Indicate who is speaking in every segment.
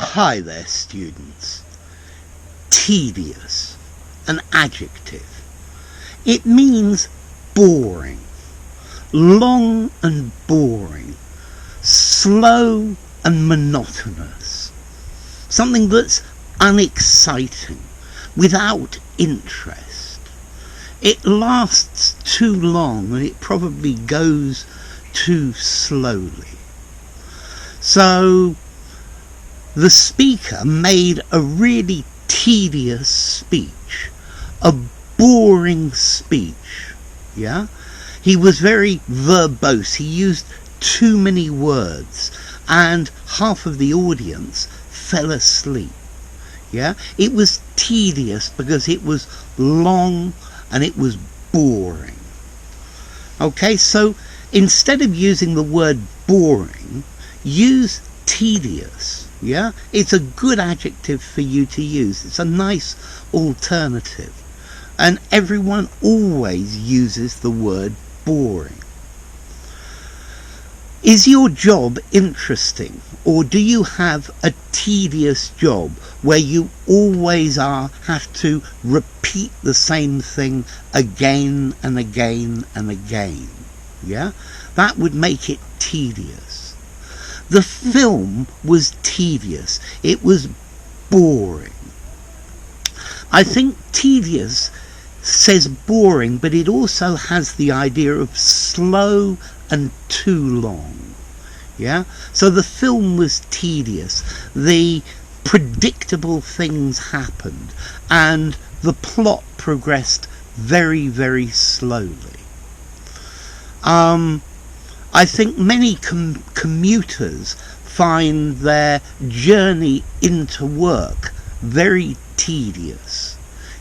Speaker 1: Hi there, students. Tedious, an adjective. It means boring, long and boring, slow and monotonous, something that's unexciting, without interest. It lasts too long and it probably goes too slowly. So the speaker made a really tedious speech, a boring speech, yeah? He was very verbose, he used too many words, and half of the audience fell asleep, yeah? It was tedious because it was long and it was boring. Okay, so instead of using the word boring, use tedious. Yeah, it's a good adjective for you to use. It's a nice alternative, and everyone always uses the word boring. Is your job interesting, or do you have a tedious job where you always have to repeat the same thing again and again and again? Yeah, that would make it tedious. The film was tedious. It was boring. I think tedious says boring, but it also has the idea of slow and too long. Yeah? So the film was tedious. The predictable things happened, and the plot progressed very, very slowly. I think many commuters find their journey into work very tedious.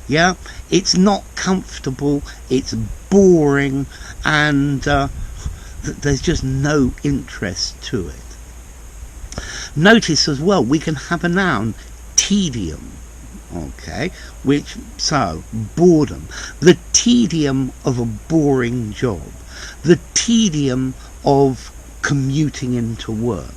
Speaker 1: Yeah, it's not comfortable, it's boring, and there's just no interest to it. Notice as well, we can have a noun, tedium. Okay, so boredom, the tedium of a boring job, the tedium of commuting into work.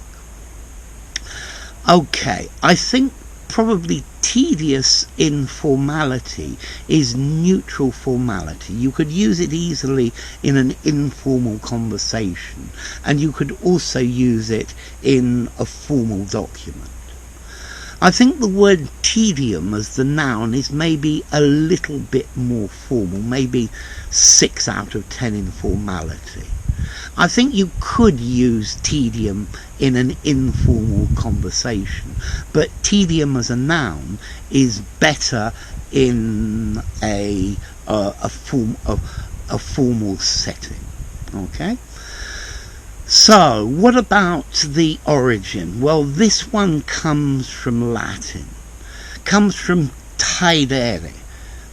Speaker 1: Okay, I think probably tedious informality is neutral formality. You could use it easily in an informal conversation, and you could also use it in a formal document. I think the word tedium as the noun is maybe a little bit more formal, maybe 6 out of 10 in formality. I think you could use tedium in an informal conversation, but tedium as a noun is better in a formal setting. Okay? So, what about the origin? Well, this one comes from Latin, comes from taedere,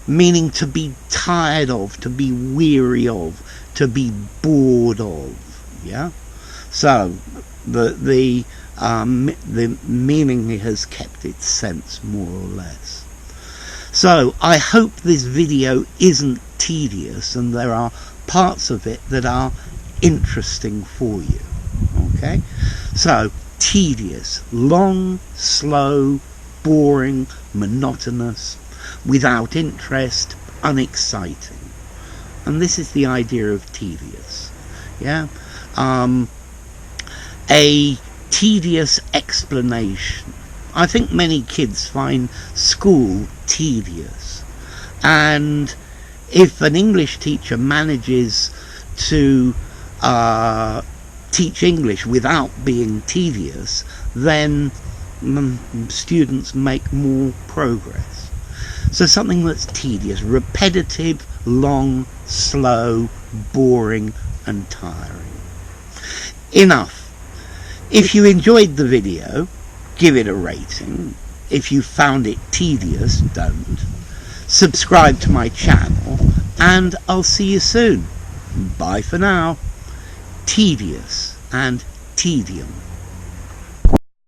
Speaker 1: meaning to be tired of, to be weary of, to be bored of. Yeah, so the meaning has kept its sense more or less. So I hope this video isn't tedious and there are parts of it that are interesting for you. Okay, so tedious, long, slow, boring, monotonous, without interest, unexciting. And this is the idea of tedious. Yeah, a tedious explanation. I think many kids find school tedious, and if an English teacher manages to teach English without being tedious, then students make more progress. So something that's tedious, repetitive, long, slow, boring and tiring. Enough. If you enjoyed the video, give it a rating. If you found it tedious, don't. Subscribe to my channel, and I'll see you soon. Bye for now. Tedious and tedium.